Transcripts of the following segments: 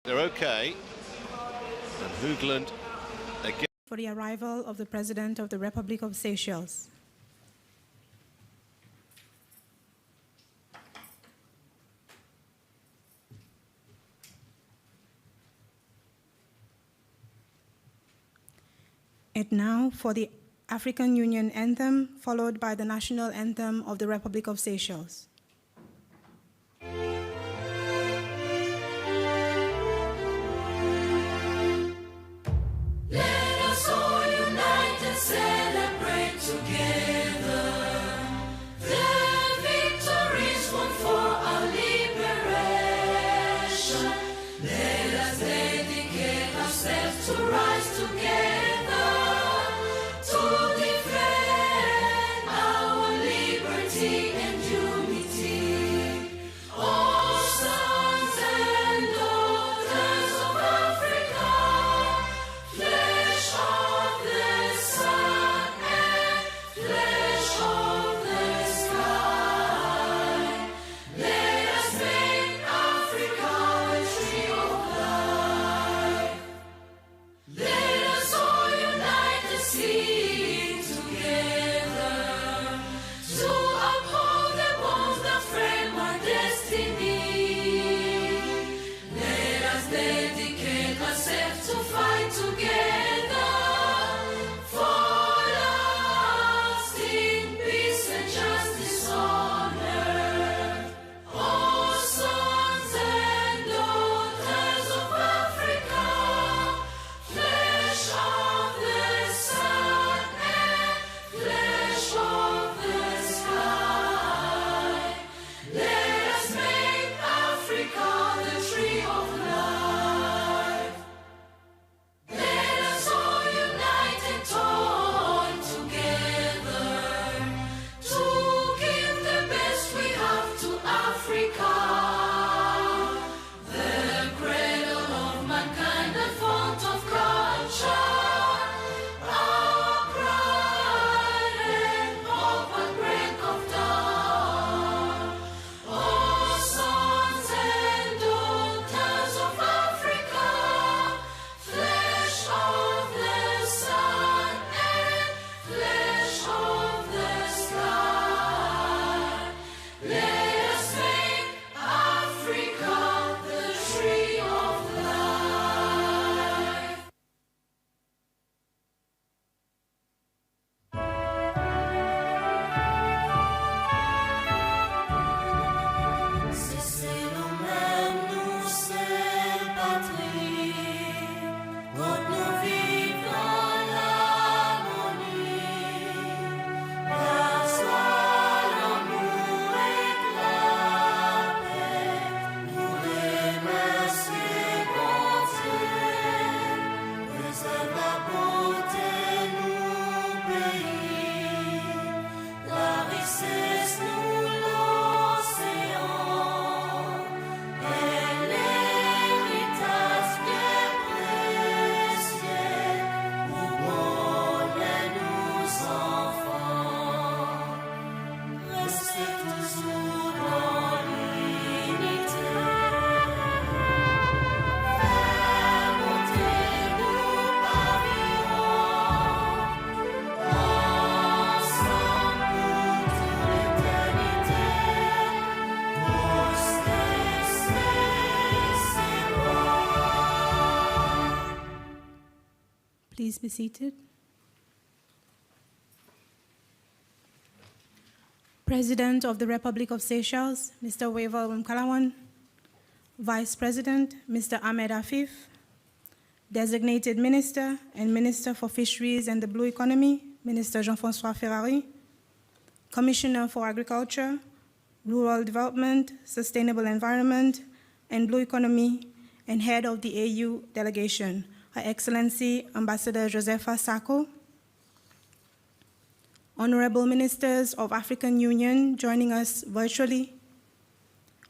They're okay. And Hoogland again. For the arrival of the President of the Republic of Seychelles. And now for the African Union Anthem, followed by the National Anthem of the Republic of Seychelles. Celebrate together the victories won for our liberation. Let us dedicate ourselves to rise together to defend our liberty and unity. Oh, sons and daughters of Africa, flesh of the sun and flesh of the sky, let us make Africa a tree of life. Let us all unite and sing together to uphold the bonds that frame our destiny. Let us dedicate ourselves to fight together for lasting peace and justice on earth. Oh, sons and daughters of Africa, flesh of the sun and flesh of the sky, let us make Africa the tree of life. Let us all unite and toil together to give the best we have to Africa, the cradle of mankind, the font of culture, our pride and hope at break of dawn. Oh, sons and daughters of Africa, flesh of the sun and flesh of the sky, let us make Africa the tree of life. C'est nous-mêmes, nous, c'est patrie, quand nous vivons dans l'harmonie, la joie, l'amour et la paix, nous remercions bon Dieu, préserve la beauté, nous pays, la richesse, nous l'océan, et l'héritage bien précieux, pour bonheur nos enfants. Restez toujours dans l'unité. Fais monter nos pavillons, ensemble pour toute l'éternité. Please be seated. President of the Republic of Seychelles, Mr. Weval Mkalawan. Vice President, Mr. Ahmed Afif. Designated Minister and Minister for Fisheries and the Blue Economy, Minister Jean-François Ferrari. Commissioner for Agriculture, Rural Development, Sustainable Environment, and Blue Economy, and Head of the AU Delegation, Her Excellency Ambassador Josepha Sako. Honorable Ministers of African Union joining us virtually,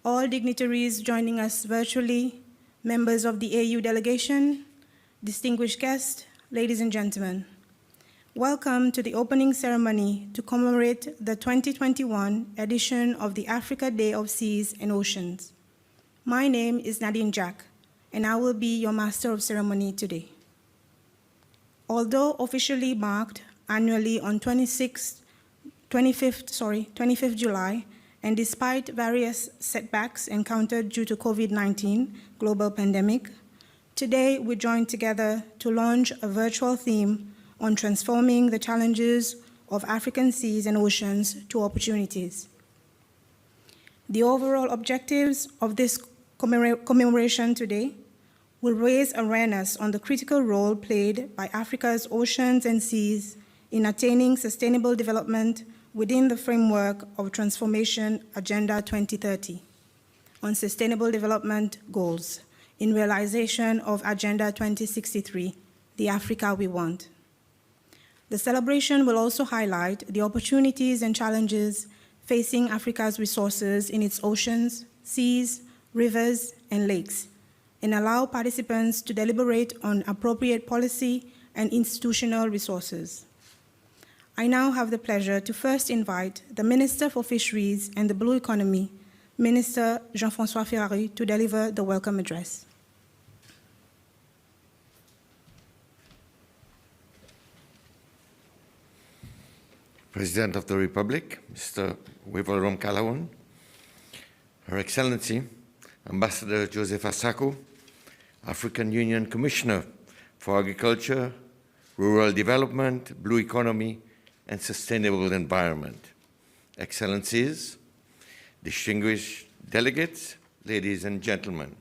all dignitaries joining us virtually, members of the AU Delegation, distinguished guests, ladies and gentlemen. Welcome to the opening ceremony to commemorate the 2021 edition of the Africa Day of Seas and Oceans. My name is Nadine Jack, and I will be your Master of Ceremony today. Although officially marked annually on 25th July, and despite various setbacks encountered due to COVID-19 global pandemic, today we join together to launch a virtual theme on transforming the challenges of African seas and oceans to opportunities. The overall objectives of this commemoration today will raise awareness on the critical role played by Africa's oceans and seas in attaining sustainable development within the framework of Transformation Agenda 2030 on Sustainable Development Goals in realization of Agenda 2063, the Africa we want. The celebration will also highlight the opportunities and challenges facing Africa's resources in its oceans, seas, rivers, and lakes, and allow participants to deliberate on appropriate policy and institutional resources. I now have the pleasure to first invite the Minister for Fisheries and the Blue Economy, Minister Jean-François Ferrari, to deliver the welcome address. President of the Republic, Mr. Weval Calawan, Her Excellency, Ambassador Joseph Asako, African Union Commissioner for Agriculture, Rural Development, Blue Economy, and Sustainable Environment, Excellencies, distinguished delegates, ladies and gentlemen.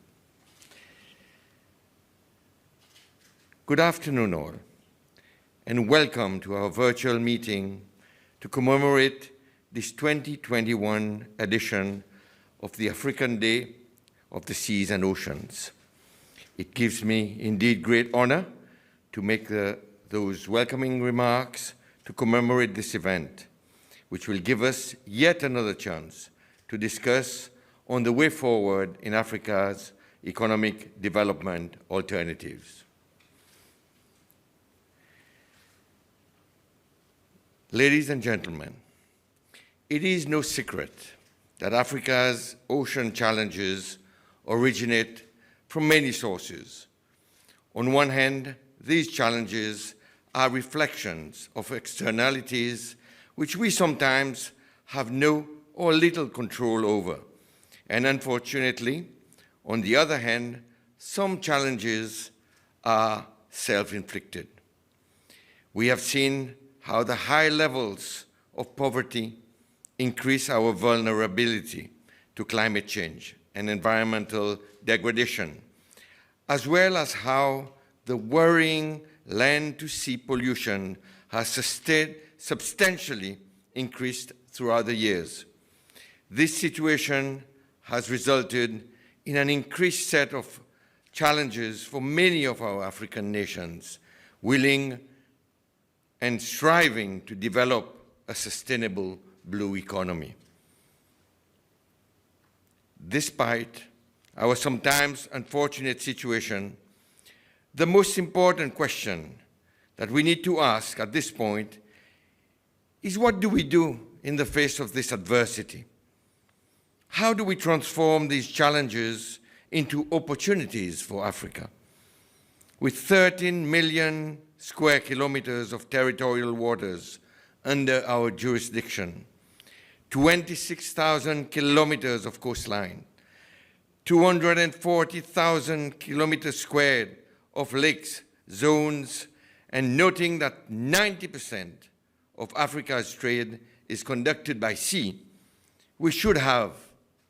Good afternoon all, and welcome to our virtual meeting to commemorate this 2021 edition of the African Day of the Seas and Oceans. It gives me indeed great honor to make those welcoming remarks to commemorate this event, which will give us yet another chance to discuss on the way forward in Africa's economic development alternatives. Ladies and gentlemen, it is no secret that Africa's ocean challenges originate from many sources. On one hand, these challenges are reflections of externalities which we sometimes have no or little control over. And unfortunately, on the other hand, some challenges are self-inflicted. We have seen how the high levels of poverty increase our vulnerability to climate change and environmental degradation, as well as how the worrying land-to-sea pollution has substantially increased throughout the years. This situation has resulted in an increased set of challenges for many of our African nations, willing and striving to develop a sustainable blue economy. Despite our sometimes unfortunate situation, the most important question that we need to ask at this point is, what do we do in the face of this adversity? How do we transform these challenges into opportunities for Africa? With 13 million square kilometers of territorial waters under our jurisdiction, 26,000 kilometers of coastline, 240,000 kilometers squared of lakes, zones, and noting that 90% of Africa's trade is conducted by sea, we should have,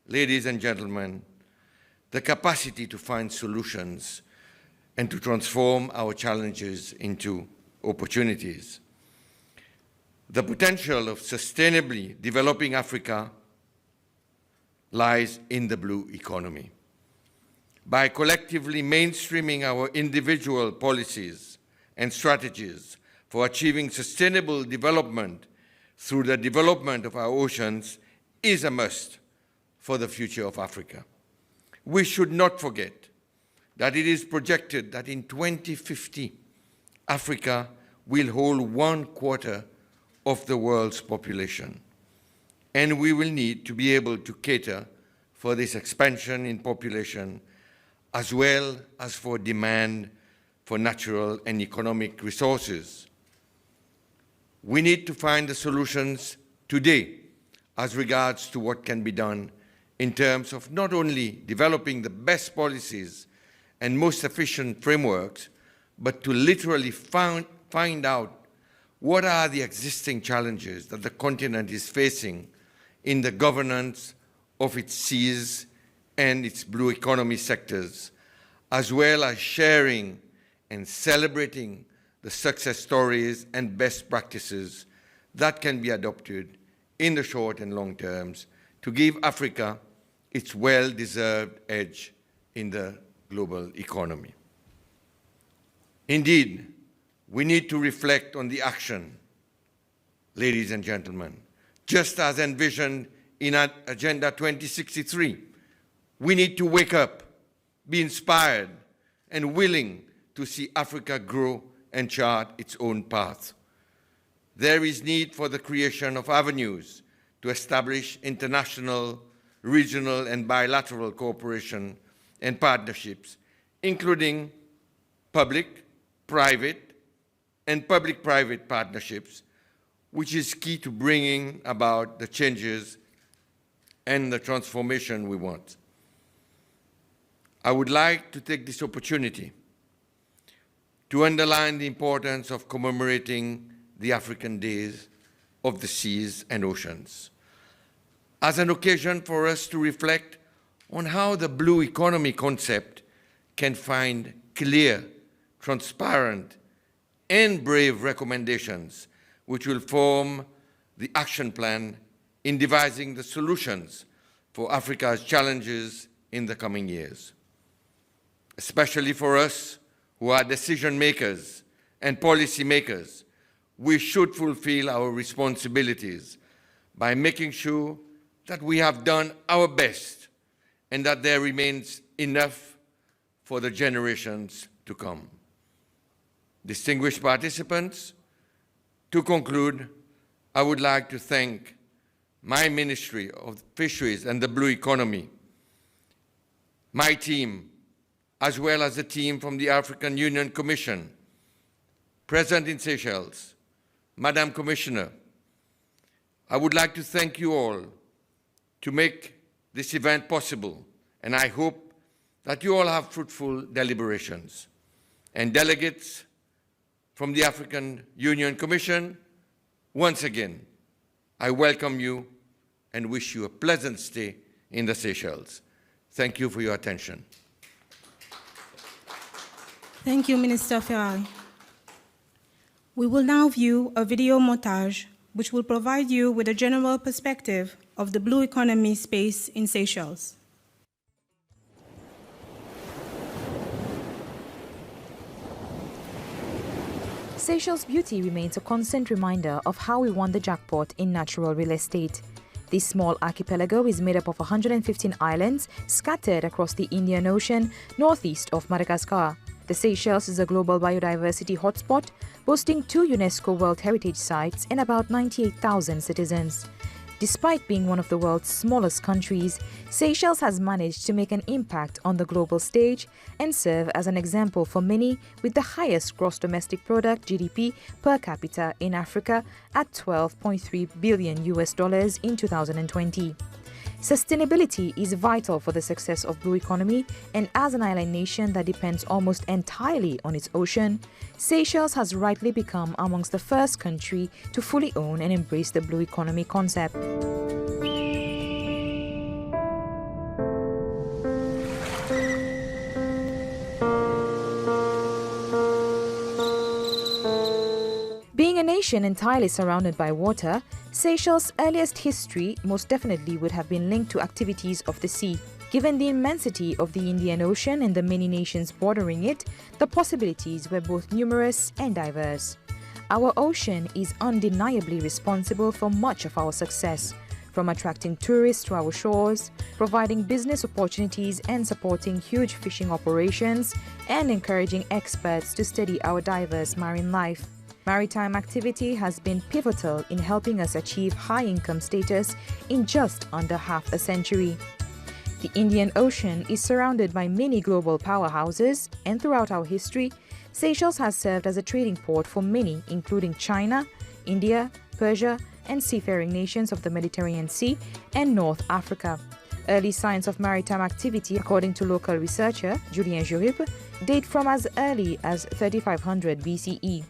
ladies and gentlemen, the capacity to find solutions and to transform our challenges into opportunities. The potential of sustainably developing Africa lies in the blue economy. By collectively mainstreaming our individual policies and strategies for achieving sustainable development through the development of our oceans is a must for the future of Africa. We should not forget that it is projected that in 2050, Africa will hold 1/4 of the world's population. And we will need to be able to cater for this expansion in population as well as for demand for natural and economic resources. We need to find the solutions today as regards to what can be done in terms of not only developing the best policies and most efficient frameworks, but to literally find out what are the existing challenges that the continent is facing in the governance of its seas and its blue economy sectors, as well as sharing and celebrating the success stories and best practices that can be adopted in the short and long terms to give Africa its well-deserved edge in the global economy. Indeed, we need to reflect on the action, ladies and gentlemen, just as envisioned in Agenda 2063. We need to wake up, be inspired, and willing to see Africa grow and chart its own path. There is need for the creation of avenues to establish international, regional, and bilateral cooperation and partnerships, including public-private and public-private partnerships, which is key to bringing about the changes and the transformation we want. I would like to take this opportunity to underline the importance of commemorating the African Days of the Seas and Oceans as an occasion for us to reflect on how the blue economy concept can find clear, transparent, and brave recommendations which will form the action plan in devising the solutions for Africa's challenges in the coming years. Especially for us who are decision makers and policy makers, we should fulfill our responsibilities by making sure that we have done our best and that there remains enough for the generations to come. Distinguished participants, to conclude, I would like to thank my Ministry of Fisheries and the Blue Economy, my team, as well as the team from the African Union Commission, present in Seychelles, Madam Commissioner. I would like to thank you all to make this event possible, and I hope that you all have fruitful deliberations. And delegates from the African Union Commission, once again, I welcome you and wish you a pleasant stay in the Seychelles. Thank you for your attention. Thank you, Minister Ferrari. We will now view a video montage which will provide you with a general perspective of the blue economy space in Seychelles. Seychelles' beauty remains a constant reminder of how we won the jackpot in natural real estate. This small archipelago is made up of 115 islands scattered across the Indian Ocean, northeast of Madagascar. The Seychelles is a global biodiversity hotspot, boasting 2 UNESCO World Heritage Sites and about 98,000 citizens. Despite being one of the world's smallest countries, Seychelles has managed to make an impact on the global stage and serve as an example for many, with the highest gross domestic product (GDP) per capita in Africa at $12.3 billion in 2020. Sustainability is vital for the success of blue economy, and as an island nation that depends almost entirely on its ocean, Seychelles has rightly become amongst the first country to fully own and embrace the blue economy concept. Being a nation entirely surrounded by water, Seychelles' earliest history most definitely would have been linked to activities of the sea. Given the immensity of the Indian Ocean and the many nations bordering it, the possibilities were both numerous and diverse. Our ocean is undeniably responsible for much of our success, from attracting tourists to our shores, providing business opportunities and supporting huge fishing operations, and encouraging experts to study our diverse marine life. Maritime activity has been pivotal in helping us achieve high income status in just under half a century. The Indian Ocean is surrounded by many global powerhouses, and throughout our history, Seychelles has served as a trading port for many, including China, India, Persia, and seafaring nations of the Mediterranean Sea and North Africa. Early signs of maritime activity, according to local researcher Julien Jurup, date from as early as 3500 BCE.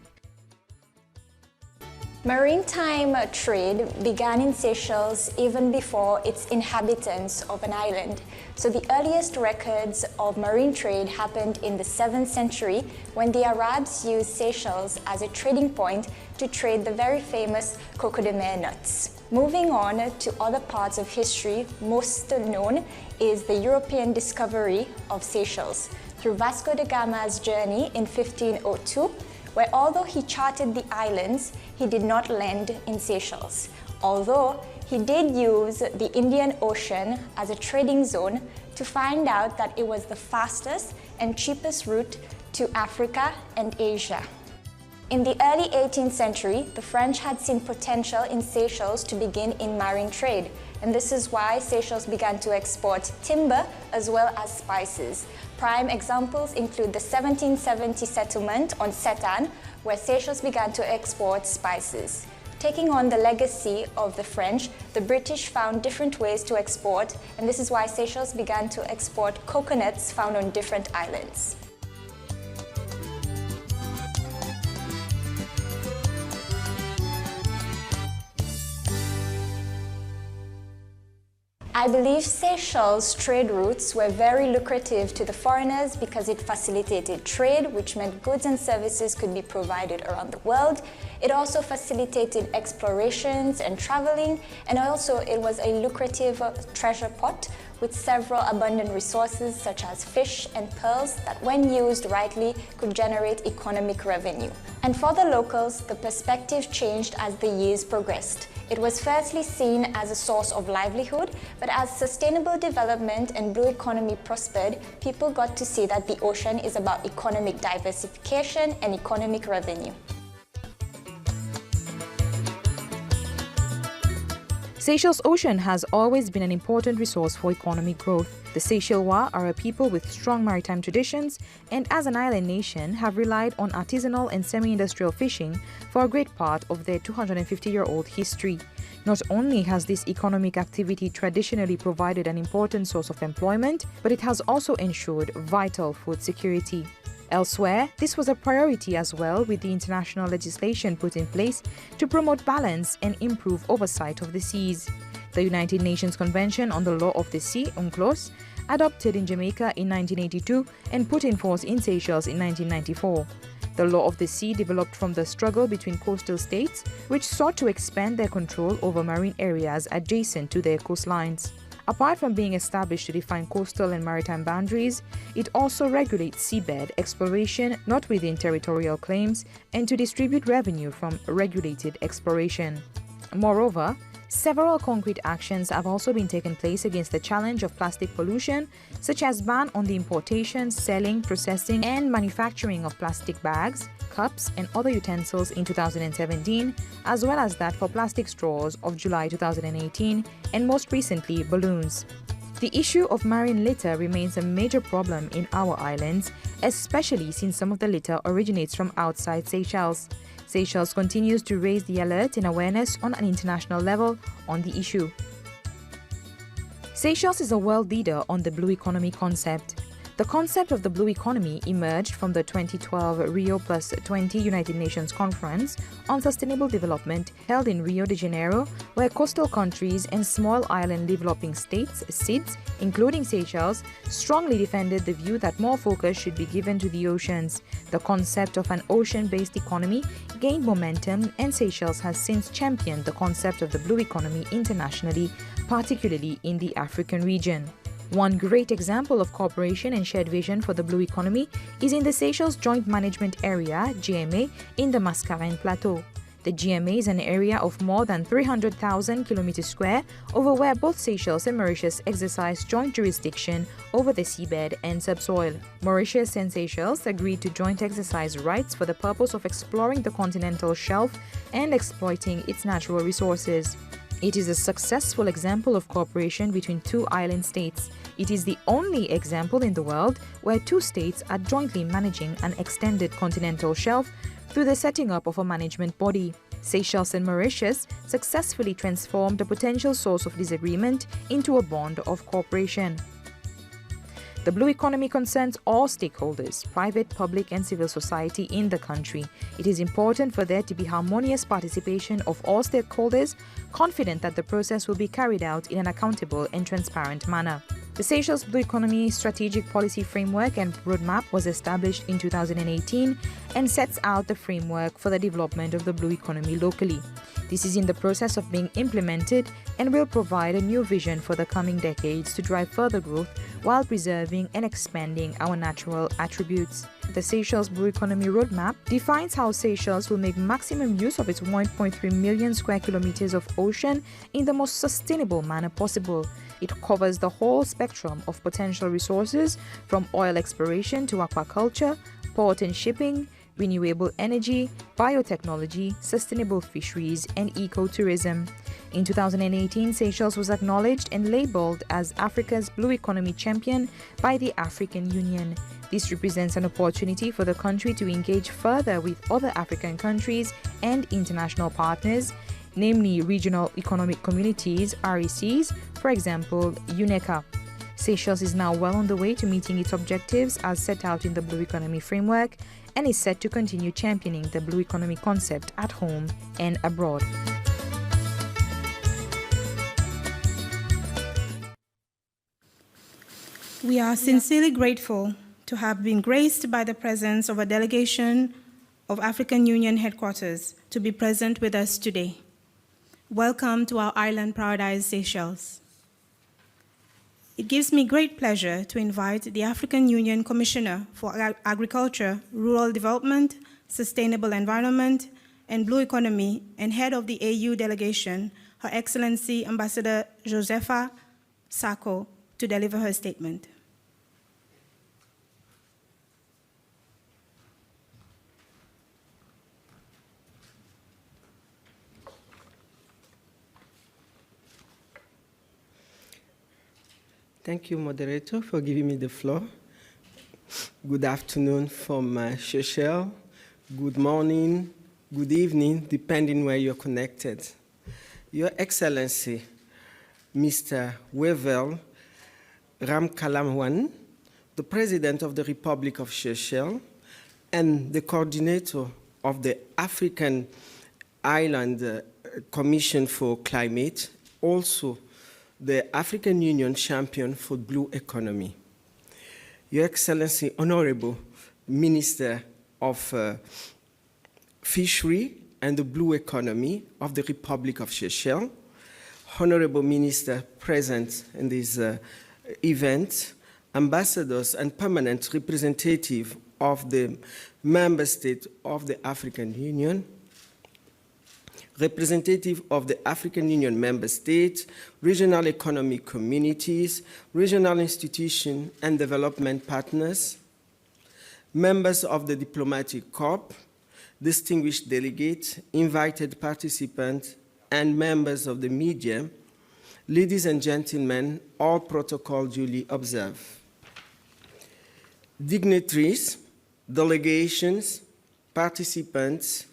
Maritime trade began in Seychelles even before its inhabitants of an island. So the earliest records of marine trade happened in the 7th century when the Arabs used Seychelles as a trading point to trade the very famous coco de mer nuts. Moving on to other parts of history, most known is the European discovery of Seychelles through Vasco da Gama's journey in 1502, where although he charted the islands, he did not land in Seychelles. Although he did use the Indian Ocean as a trading zone to find out that it was the fastest and cheapest route to Africa and Asia. In the early 18th century, the French had seen potential in Seychelles to begin in marine trade, and this is why Seychelles began to export timber as well as spices. Prime examples include the 1770 settlement on Setan, where Seychelles began to export spices. Taking on the legacy of the French, the British found different ways to export, and this is why Seychelles began to export coconuts found on different islands. I believe Seychelles' trade routes were very lucrative to the foreigners because it facilitated trade, which meant goods and services could be provided around the world. It also facilitated explorations and traveling, and also it was a lucrative treasure pot with several abundant resources such as fish and pearls that, when used rightly, could generate economic revenue. And for the locals, the perspective changed as the years progressed. It was firstly seen as a source of livelihood, but as sustainable development and blue economy prospered, people got to see that the ocean is about economic diversification and economic revenue. Seychelles Ocean has always been an important resource for economic growth. The Seychellois are a people with strong maritime traditions and, as an island nation, have relied on artisanal and semi-industrial fishing for a great part of their 250-year-old history. Not only has this economic activity traditionally provided an important source of employment, but it has also ensured vital food security. Elsewhere, this was a priority as well, with the international legislation put in place to promote balance and improve oversight of the seas. The United Nations Convention on the Law of the Sea, UNCLOS, adopted in Jamaica in 1982 and put in force in Seychelles in 1994. The Law of the Sea developed from the struggle between coastal states, which sought to expand their control over marine areas adjacent to their coastlines. Apart from being established to define coastal and maritime boundaries, it also regulates seabed exploration not within territorial claims and to distribute revenue from regulated exploration. Moreover, several concrete actions have also been taken place against the challenge of plastic pollution, such as ban on the importation, selling, processing, and manufacturing of plastic bags, cups, and other utensils in 2017, as well as that for plastic straws of July 2018, and most recently, balloons. The issue of marine litter remains a major problem in our islands, especially since some of the litter originates from outside Seychelles. Seychelles continues to raise the alert and awareness on an international level on the issue. Seychelles is a world leader on the blue economy concept. The concept of the blue economy emerged from the 2012 Rio Plus 20 United Nations Conference on Sustainable Development held in Rio de Janeiro, where coastal countries and small island developing states, SIDS, including Seychelles, strongly defended the view that more focus should be given to the oceans. The concept of an ocean-based economy gained momentum, and Seychelles has since championed the concept of the blue economy internationally, particularly in the African region. One great example of cooperation and shared vision for the blue economy is in the Seychelles Joint Management Area, GMA, in the Mascarene Plateau. The GMA is an area of more than 300,000 km square, over where both Seychelles and Mauritius exercise joint jurisdiction over the seabed and subsoil. Mauritius and Seychelles agreed to joint exercise rights for the purpose of exploring the continental shelf and exploiting its natural resources. It is a successful example of cooperation between two island states. It is the only example in the world where two states are jointly managing an extended continental shelf through the setting up of a management body. Seychelles and Mauritius successfully transformed a potential source of disagreement into a bond of cooperation. The blue economy concerns all stakeholders, private, public and civil society in the country. It is important for there to be harmonious participation of all stakeholders, confident that the process will be carried out in an accountable and transparent manner. The Seychelles Blue Economy Strategic Policy Framework and Roadmap was established in 2018 and sets out the framework for the development of the blue economy locally. This is in the process of being implemented and will provide a new vision for the coming decades to drive further growth while preserving and expanding our natural attributes. The Seychelles Blue Economy Roadmap defines how Seychelles will make maximum use of its 1.3 million square kilometers of ocean in the most sustainable manner possible. It covers the whole spectrum of potential resources from oil exploration to aquaculture, port and shipping, renewable energy, biotechnology, sustainable fisheries, and ecotourism. In 2018, Seychelles was acknowledged and labeled as Africa's Blue Economy Champion by the African Union. This represents an opportunity for the country to engage further with other African countries and international partners, namely Regional Economic Communities, RECs, for example, UNECA. Seychelles is now well on the way to meeting its objectives as set out in the Blue Economy Framework and is set to continue championing the Blue Economy concept at home and abroad. We are sincerely grateful to have been graced by the presence of a delegation of African Union headquarters to be present with us today. Welcome to our island paradise, Seychelles. It gives me great pleasure to invite the African Union Commissioner for Agriculture, Rural Development, Sustainable Environment, and Blue Economy, and head of the AU delegation, Her Excellency Ambassador Josepha Sako, to deliver her statement. Thank you, moderator, for giving me the floor. Good afternoon from Seychelles. Good morning, good evening, depending where you're connected. Your Excellency, Mr. Wevel Ramkalawan, the President of the Republic of Seychelles, and the coordinator of the African Island Commission for Climate, also the African Union Champion for Blue Economy. Your Excellency, Honorable Minister of Fishery and the Blue Economy of the Republic of Seychelles, Honorable Minister present in this event, ambassadors and permanent representatives of the member states of the African Union, representative of the African Union member states, regional economic communities, regional institutions and development partners, members of the diplomatic corps, distinguished delegates, invited participants, and members of the media, ladies and gentlemen, all protocol duly observed. Dignitaries, delegations, participants,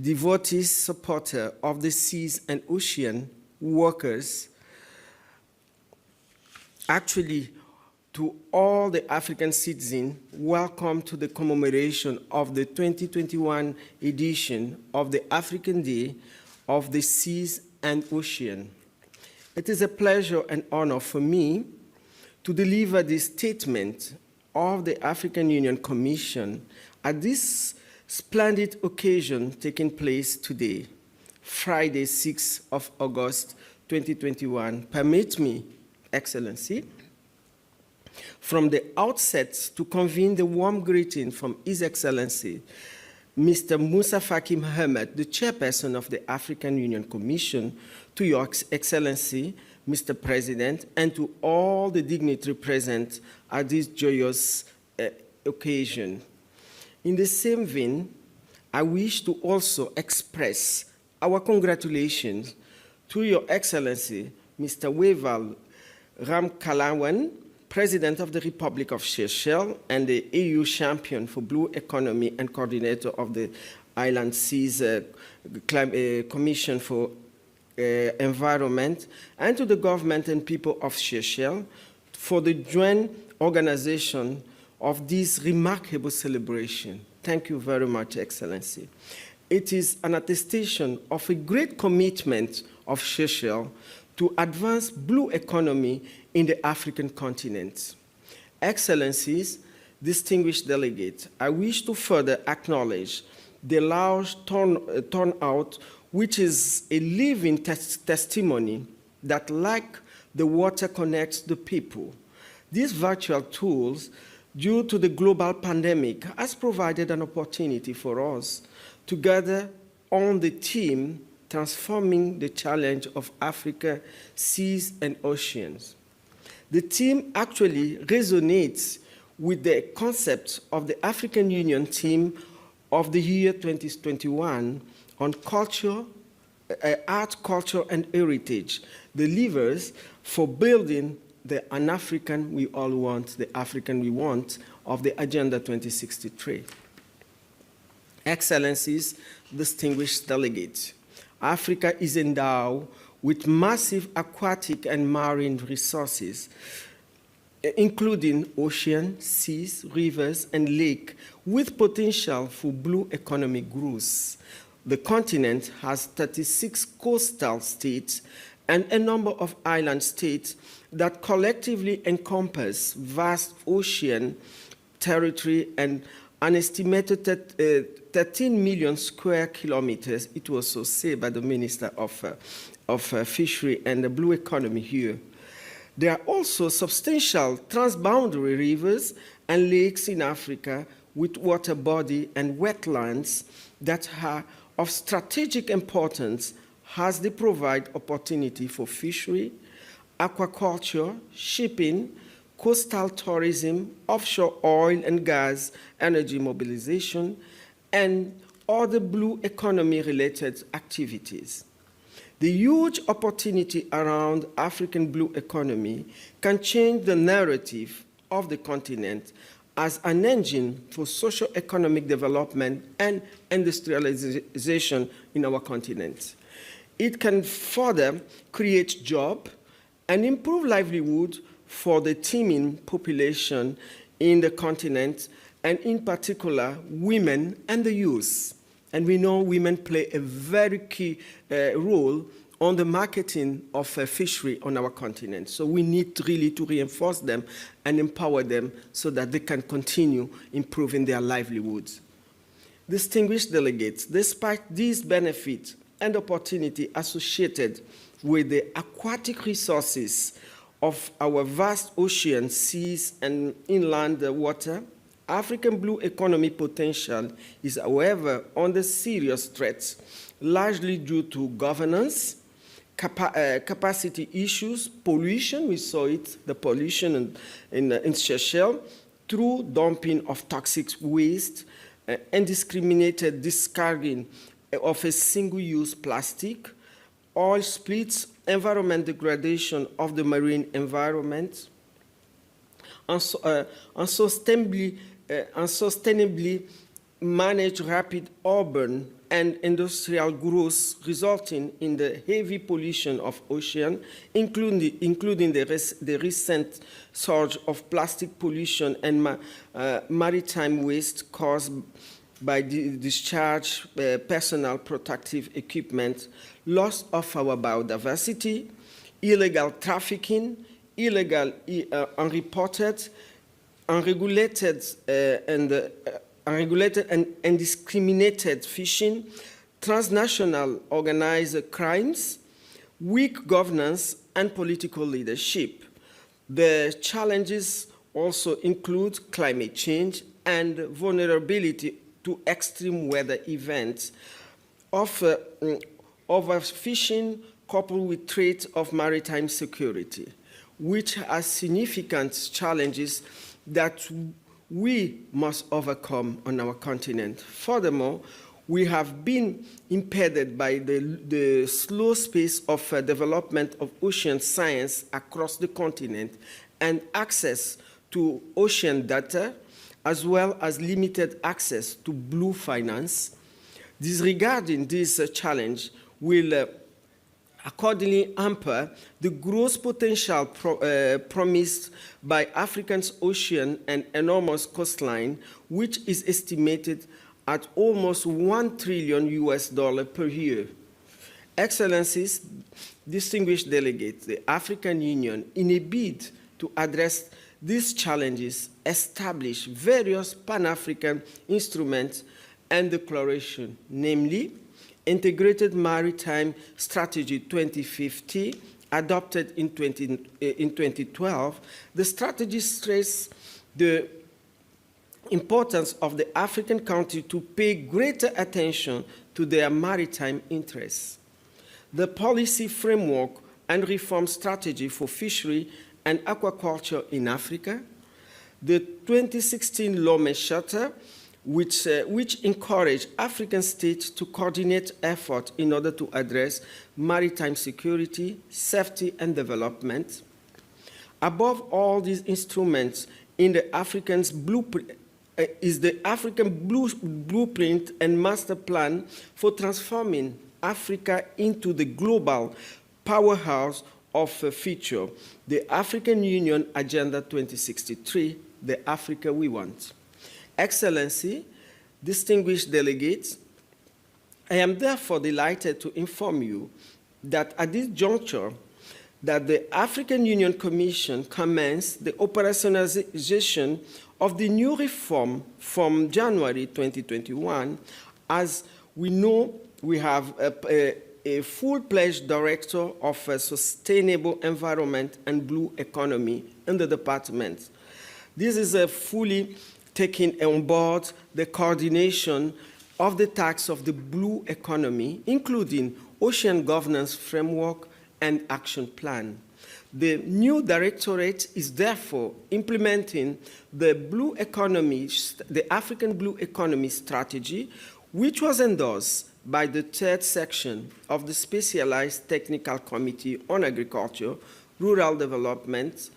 devotees, supporters of the seas and ocean, workers, actually to all the African citizens, welcome to the commemoration of the 2021 edition of the African Day of the Seas and Ocean. It is a pleasure and honor for me to deliver this statement of the African Union Commission at this splendid occasion taking place today, Friday, 6th of August, 2021. Permit me, Excellency, from the outset to convene the warm greeting from His Excellency, Mr. Moussa Faki Mohamed, the chairperson of the African Union Commission, to Your Excellency, Mr. President, and to all the dignitaries present at this joyous occasion. In the same vein, I wish to also express our congratulations To Your Excellency, Mr. Weval Ramkalawan, President of the Republic of Seychelles and the EU champion for blue economy and coordinator of the Island Seas Commission for Environment, and to the government and people of Seychelles for the joint organization of this remarkable celebration. Thank you very much, Excellency. It is an attestation of a great commitment of Seychelles to advance blue economy in the African continent. Excellencies, distinguished delegates, I wish to further acknowledge the large turnout, which is a living testimony that, like the water connects the people, these virtual tools, due to the global pandemic, has provided an opportunity for us to gather on the theme transforming the challenge of Africa, seas and oceans. The theme actually resonates with the concept of the African Union theme of the year 2021 on culture, art, culture, and heritage, the levers for building an African we all want, the African we want of the Agenda 2063. Excellencies, distinguished delegates, Africa is endowed with massive aquatic and marine resources, including ocean, seas, rivers, and lakes, with potential for blue economic growth. The continent has 36 coastal states and a number of island states that collectively encompass vast ocean territory and an estimated 13 million square kilometers, it was so said by the Minister of Fishery and the Blue Economy here. There are also substantial transboundary rivers and lakes in Africa with water body and wetlands that are of strategic importance as they provide opportunity for fishery, aquaculture, shipping, coastal tourism, offshore oil and gas, energy mobilization, and other blue economy-related activities. The huge opportunity around African blue economy can change the narrative of the continent as an engine for socio-economic development and industrialization in our continent. It can further create jobs and improve livelihood for the teeming population in the continent, and in particular, women and the youth. And we know women play a very key role on the marketing of fishery on our continent. So we need really to reinforce them and empower them so that they can continue improving their livelihoods. Distinguished delegates, despite these benefits and opportunity associated with the aquatic resources of our vast oceans, seas, and inland water, African blue economy potential is, however, under serious threats, largely due to governance, capacity issues, pollution, we saw it, the pollution in Seychelles, through dumping of toxic waste, indiscriminated discarding of a single-use plastic, oil splits, environment degradation of the marine environment, unsustainably managed rapid urban and industrial growth resulting in the heavy pollution of ocean, including the recent surge of plastic pollution and maritime waste caused by discharge personal protective equipment, loss of our biodiversity, illegal trafficking, illegal unreported, unregulated and indiscriminated fishing, transnational organized crimes, weak governance, and political leadership. The challenges also include climate change and vulnerability to extreme weather events, overfishing coupled with threats of maritime security, which are significant challenges that we must overcome on our continent. Furthermore, we have been impeded by the slow pace of development of ocean science across the continent and access to ocean data, as well as limited access to blue finance. Disregarding this challenge will accordingly hamper the growth potential promised by Africa's ocean and enormous coastline, which is estimated at almost $1 trillion per year. Excellencies, distinguished delegates, the African Union, in a bid to address these challenges, established various Pan-African instruments and declarations, namely Integrated Maritime Strategy 2050, adopted in 2012. The strategy stresses the importance of the African country to pay greater attention to their maritime interests. The policy framework and reform strategy for fishery and aquaculture in Africa, the 2016 Lomé Charter, which encouraged African states to coordinate efforts in order to address maritime security, safety, and development. Above all these instruments in the African blueprint, is the African blueprint and master plan for transforming Africa into the global powerhouse of the future, the African Union Agenda 2063, the Africa we want. Excellency, distinguished delegates, I am therefore delighted to inform you that at this juncture, that the African Union Commission commenced the operationalization of the new reform from January 2021. As we know, we have a full-fledged director of sustainable environment and blue economy in the department. This is a fully taking on board the coordination of the tasks of the blue economy, including ocean governance framework and action plan. The new directorate is therefore implementing the blue economy, the African blue economy strategy, which was endorsed by the third section of the Specialized Technical Committee on Agriculture, Rural Development,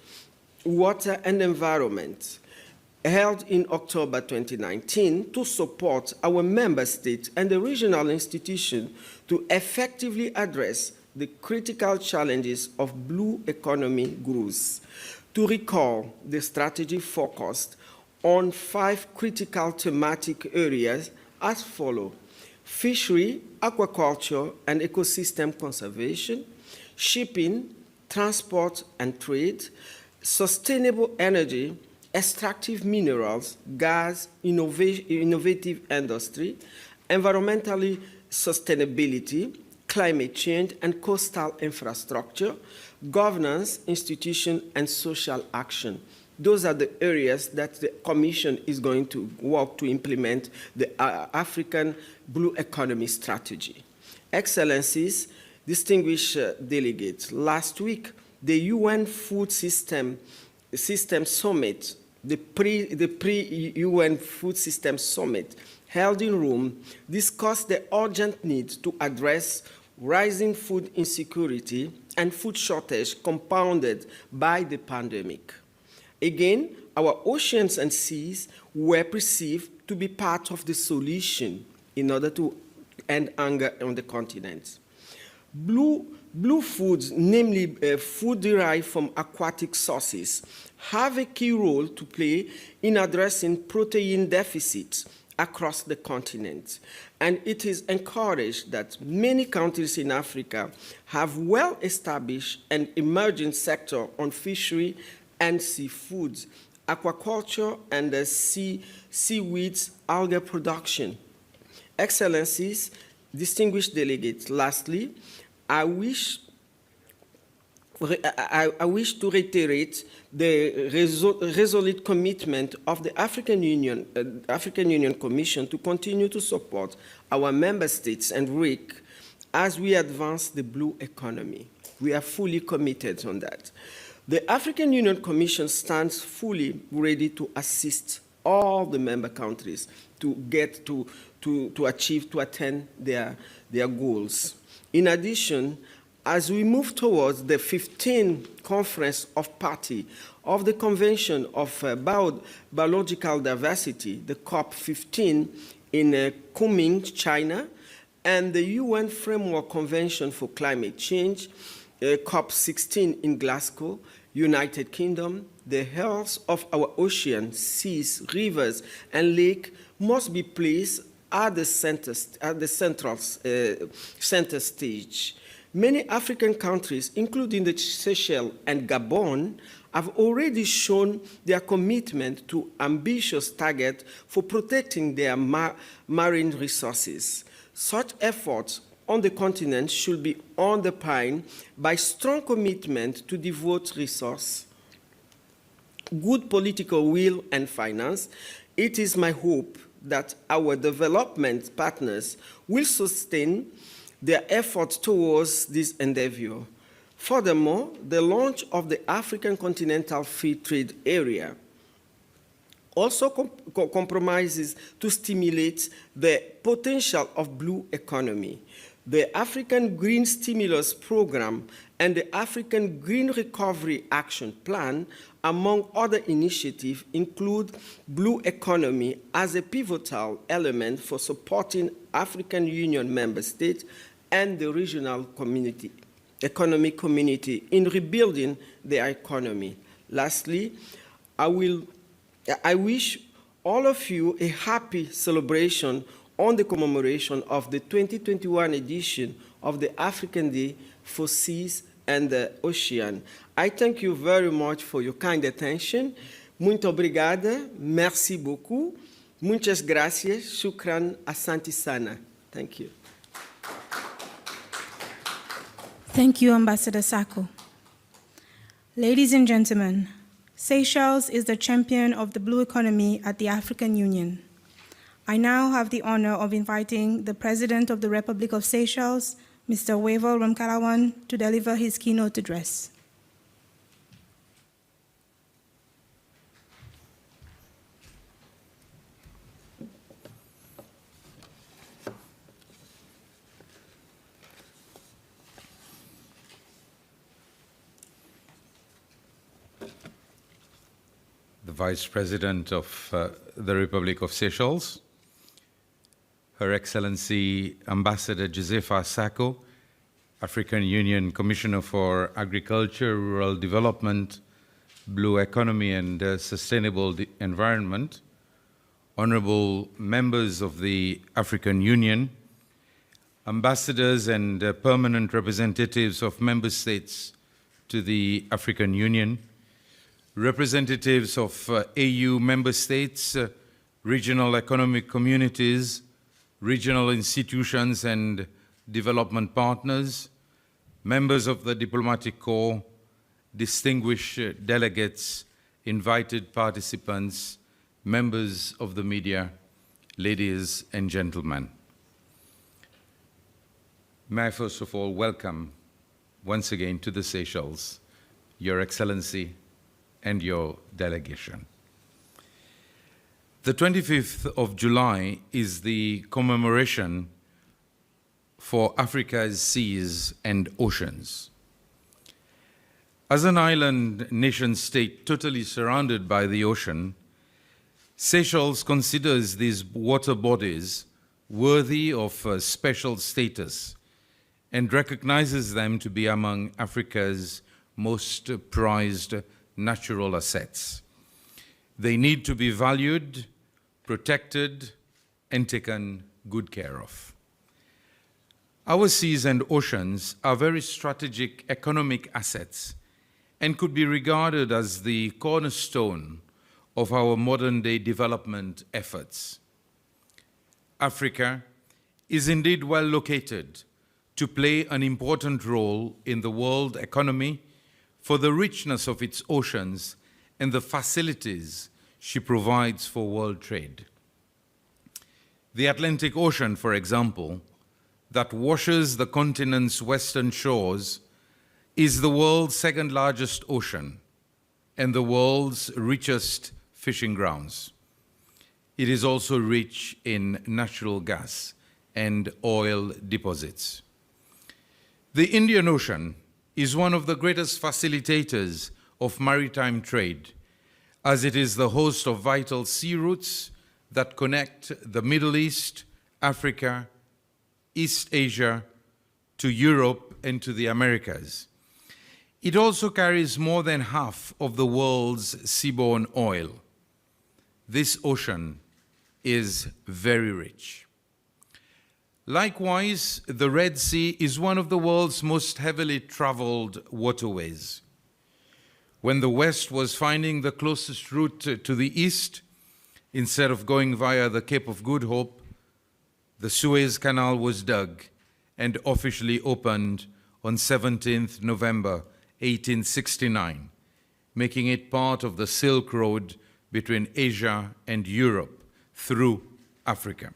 Water and Environment, held in October 2019 to support our member states and the regional institutions to effectively address the critical challenges of blue economy growth. To recall, the strategy focused on 5 critical thematic areas as follows: fishery, aquaculture and ecosystem conservation, shipping, transport and trade, sustainable energy, extractive minerals, gas, innovative industry, environmentally sustainability, climate change and coastal infrastructure, governance, institution, and social action. Those are the areas that the Commission is going to work to implement the African Blue Economy Strategy. Excellencies, distinguished delegates, last week, the UN Food System Summit, the pre-UN Food System Summit held in Rome, discussed the urgent need to address rising food insecurity and food shortage compounded by the pandemic. Again, our oceans and seas were perceived to be part of the solution in order to end hunger on the continent. Blue foods, namely food derived from aquatic sources, have a key role to play in addressing protein deficits across the continent. And it is encouraged that many countries in Africa have well-established and emerging sector on fishery and seafoods, aquaculture, and seaweeds, algae production. Excellencies, distinguished delegates, lastly, I wish to reiterate the resolute commitment of the African Union Commission to continue to support our member states and RIC as we advance the blue economy. We are fully committed on that. The African Union Commission stands fully ready to assist all the member countries to get to to attain their goals. In addition, as we move towards the 15th Conference of Parties of the Convention of Biological Diversity, the COP15 in Kunming, China, and the UN Framework Convention for Climate Change, COP16 in Glasgow, United Kingdom, the health of our oceans, seas, rivers, and lakes must be placed at the center stage. Many African countries, including the Seychelles and Gabon, have already shown their commitment to ambitious targets for protecting their marine resources. Such efforts on the continent should be underpinned by strong commitment to devote resources, good political will, and finance. It is my hope that our development partners will sustain their efforts towards this endeavor. Furthermore, the launch of the African Continental Free Trade Area also compromises to stimulate the potential of blue economy. The African Green Stimulus Program and the African Green Recovery Action Plan, among other initiatives, include blue economy as a pivotal element for supporting African Union member states and the regional economic community in rebuilding their economy. Lastly, I wish all of you a happy celebration on the commemoration of the 2021 edition of the African Day for Seas and the Ocean. I thank you very much for your kind attention. Muito obrigada, merci beaucoup, muchas gracias, shukran, asante sana. Thank you. Thank you, Ambassador Sako. Ladies and gentlemen, Seychelles is the champion of the blue economy at the African Union. I now have the honor of inviting the President of the Republic of Seychelles, Mr. Wavell Ramkalawan, to deliver his keynote address. The Vice President of the Republic of Seychelles, Her Excellency Ambassador Josefa Sako, African Union Commissioner for Agriculture, Rural Development, Blue Economy and Sustainable Environment, honorable members of the African Union, ambassadors and permanent representatives of member states to the African Union, representatives of AU member states, regional economic communities, regional institutions and development partners, members of the diplomatic corps, distinguished delegates, invited participants, members of the media, ladies and gentlemen. May I first of all welcome once again to the Seychelles, Your Excellency and your delegation. The 25th of July is the commemoration for Africa's seas and oceans. As an island nation-state totally surrounded by the ocean, Seychelles considers these water bodies worthy of special status and recognizes them to be among Africa's most prized natural assets. They need to be valued, protected, and taken good care of. Our seas and oceans are very strategic economic assets and could be regarded as the cornerstone of our modern-day development efforts. Africa is indeed well located to play an important role in the world economy for the richness of its oceans and the facilities she provides for world trade. The Atlantic Ocean, for example, that washes the continent's western shores, is the world's second largest ocean and the world's richest fishing grounds. It is also rich in natural gas and oil deposits. The Indian Ocean is one of the greatest facilitators of maritime trade, as it is the host of vital sea routes that connect the Middle East, Africa, East Asia, to Europe and to the Americas. It also carries more than half of the world's seaborne oil. This ocean is very rich. Likewise, the Red Sea is one of the world's most heavily traveled waterways. When the West was finding the closest route to the East, instead of going via the Cape of Good Hope, the Suez Canal was dug and officially opened on 17th November 1869, making it part of the Silk Road between Asia and Europe through Africa.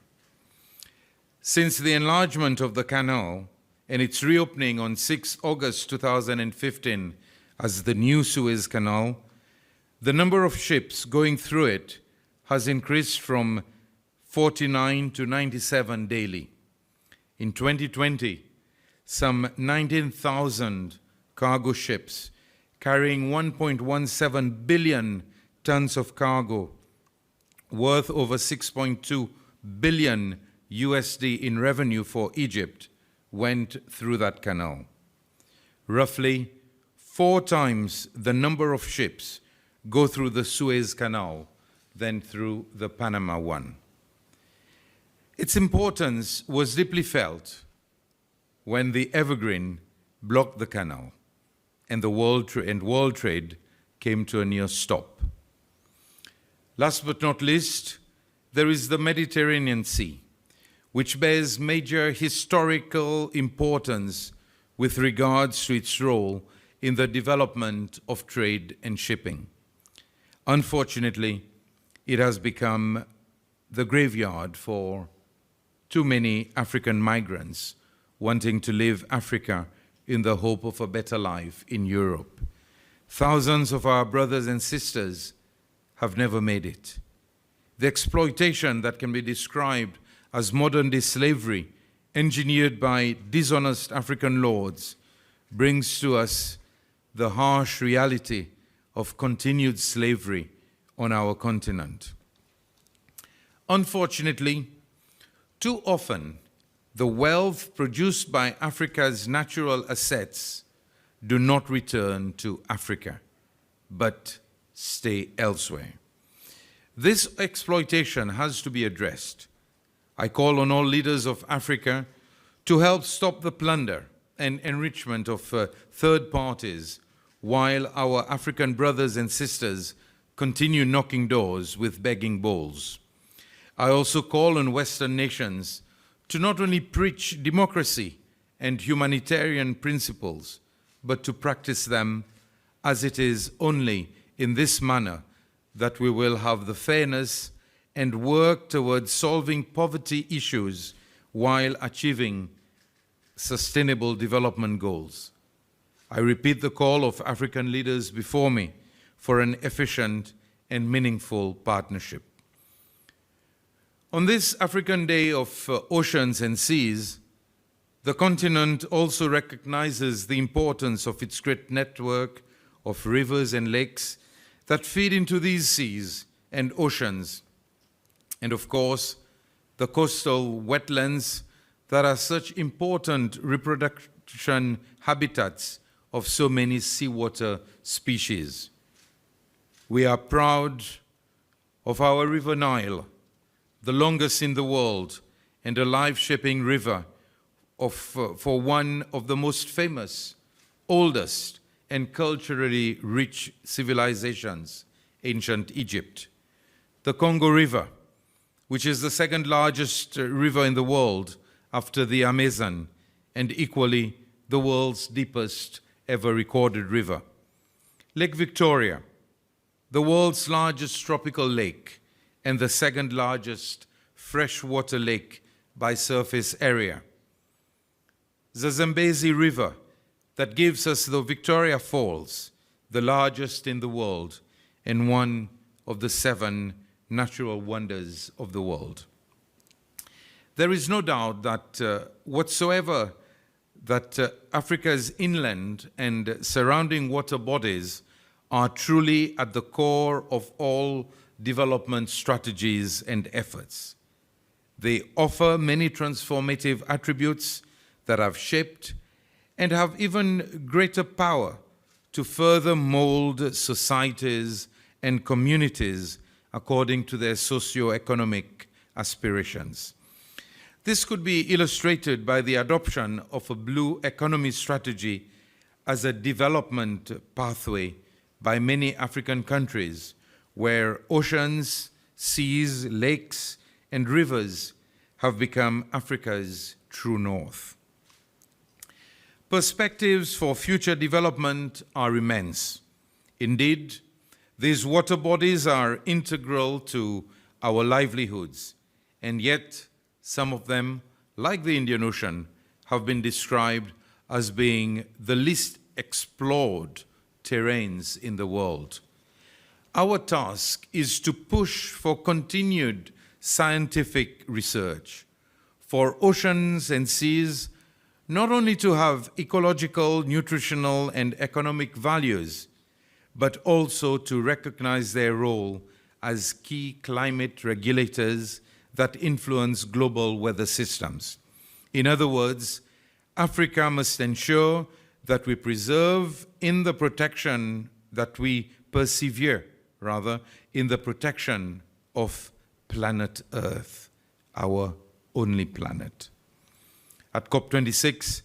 Since the enlargement of the canal and its reopening on 6 August 2015 as the new Suez Canal, the number of ships going through it has increased from 49 to 97 daily. In 2020, some 19,000 cargo ships carrying 1.17 billion tons of cargo worth over 6.2 billion USD in revenue for Egypt went through that canal. Roughly 4 times the number of ships go through the Suez Canal than through the Panama one. Its importance was deeply felt when the Evergreen blocked the canal and world trade came to a near stop. Last but not least, there is the Mediterranean Sea, which bears major historical importance with regards to its role in the development of trade and shipping. Unfortunately, it has become the graveyard for too many African migrants wanting to leave Africa in the hope of a better life in Europe. Thousands of our brothers and sisters have never made it. The exploitation that can be described as modern-day slavery, engineered by dishonest African lords, brings to us the harsh reality of continued slavery on our continent. Unfortunately, too often, the wealth produced by Africa's natural assets do not return to Africa, but stay elsewhere. This exploitation has to be addressed. I call on all leaders of Africa to help stop the plunder and enrichment of third parties while our African brothers and sisters continue knocking doors with begging bowls. I also call on Western nations to not only preach democracy and humanitarian principles, but to practice them, as it is only in this manner that we will have the fairness and work towards solving poverty issues while achieving sustainable development goals. I repeat the call of African leaders before me for an efficient and meaningful partnership. On this African Day of Oceans and Seas, the continent also recognizes the importance of its great network of rivers and lakes that feed into these seas and oceans, and of course, the coastal wetlands that are such important reproduction habitats of so many seawater species. We are proud of our River Nile, the longest in the world and a life-shaping river for one of the most famous, oldest, and culturally rich civilizations, ancient Egypt. The Congo River, which is the second largest river in the world after the Amazon, and equally the world's deepest ever recorded river. Lake Victoria, the world's largest tropical lake and the second largest freshwater lake by surface area. The Zambezi River, that gives us the Victoria Falls, the largest in the world and one of the 7 natural wonders of the world. There is no doubt that whatsoever that Africa's inland and surrounding water bodies are truly at the core of all development strategies and efforts. They offer many transformative attributes that have shaped and have even greater power to further mold societies and communities according to their socio-economic aspirations. This could be illustrated by the adoption of a blue economy strategy as a development pathway by many African countries where oceans, seas, lakes, and rivers have become Africa's true north. Perspectives for future development are immense. Indeed, these water bodies are integral to our livelihoods, and yet some of them, like the Indian Ocean, have been described as being the least explored terrains in the world. Our task is to push for continued scientific research, for oceans and seas not only to have ecological, nutritional, and economic values, but also to recognize their role as key climate regulators that influence global weather systems. In other words, Africa must ensure that we persevere in the protection of planet Earth, our only planet. At COP26,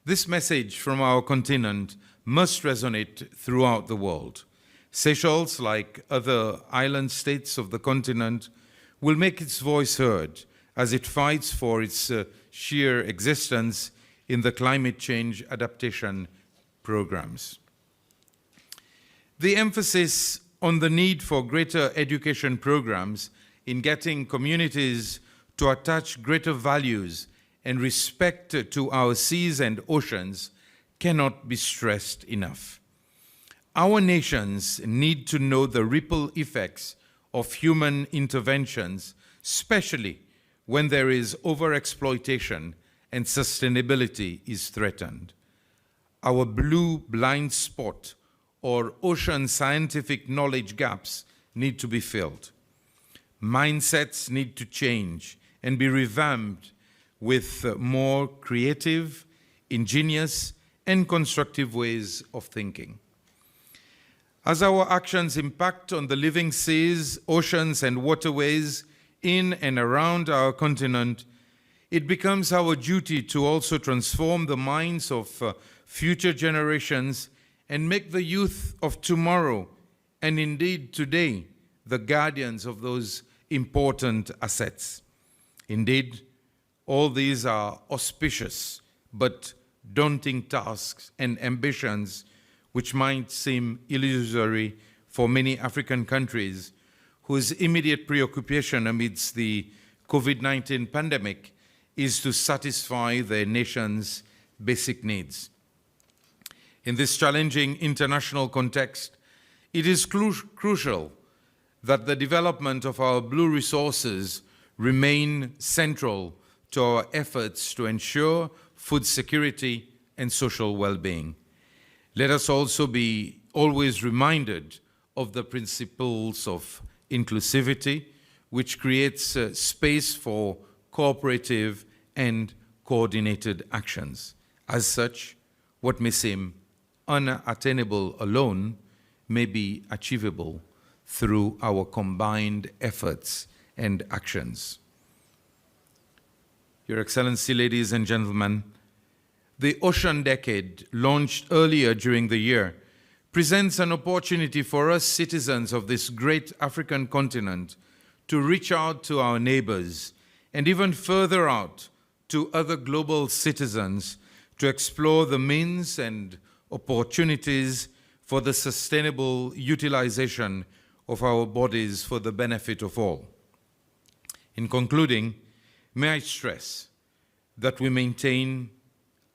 this message from our continent must resonate throughout the world. Seychelles, like other island states of the continent, will make its voice heard as it fights for its sheer existence in the climate change adaptation programs. The emphasis on the need for greater education programs in getting communities to attach greater values and respect to our seas and oceans cannot be stressed enough. Our nations need to know the ripple effects of human interventions, especially when there is overexploitation and sustainability is threatened. Our blue blind spot or ocean scientific knowledge gaps need to be filled. Mindsets need to change and be revamped with more creative, ingenious, and constructive ways of thinking. As our actions impact on the living seas, oceans, and waterways in and around our continent, it becomes our duty to also transform the minds of future generations and make the youth of tomorrow, and indeed today, the guardians of those important assets. Indeed, all these are auspicious but daunting tasks and ambitions which might seem illusory for many African countries whose immediate preoccupation amidst the COVID-19 pandemic is to satisfy their nation's basic needs. In this challenging international context, it is crucial that the development of our blue resources remain central to our efforts to ensure food security and social well-being. Let us also be always reminded of the principles of inclusivity, which creates space for cooperative and coordinated actions. As such, what may seem unattainable alone may be achievable through our combined efforts and actions. Your Excellency, ladies and gentlemen, the Ocean Decade, launched earlier during the year, presents an opportunity for us citizens of this great African continent to reach out to our neighbors and even further out to other global citizens to explore the means and opportunities for the sustainable utilization of our bodies for the benefit of all. In concluding, may I stress that we maintain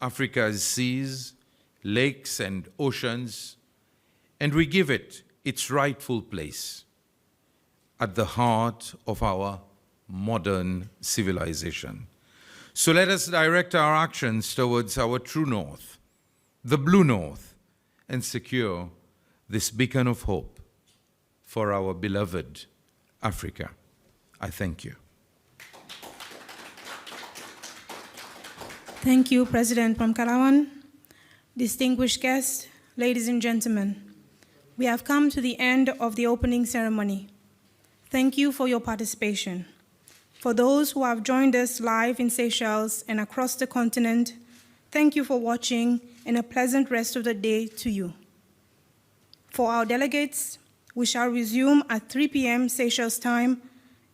Africa's seas, lakes, and oceans, and we give it its rightful place. at the heart of our modern civilization. So let us direct our actions towards our true north, the blue north, and secure this beacon of hope for our beloved Africa. I thank you. Thank you, President Pamkalawan. Distinguished guests, ladies and gentlemen, we have come to the end of the opening ceremony. Thank you for your participation. For those who have joined us live in Seychelles and across the continent, thank you for watching and a pleasant rest of the day to you. For our delegates, we shall resume at 3 p.m. Seychelles time,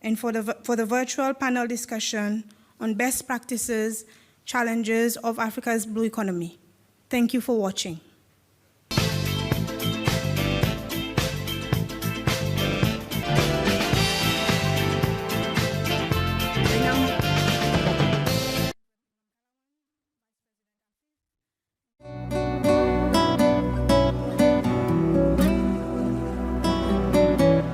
and for the virtual panel discussion on best practices, challenges of Africa's blue economy. Thank you for watching.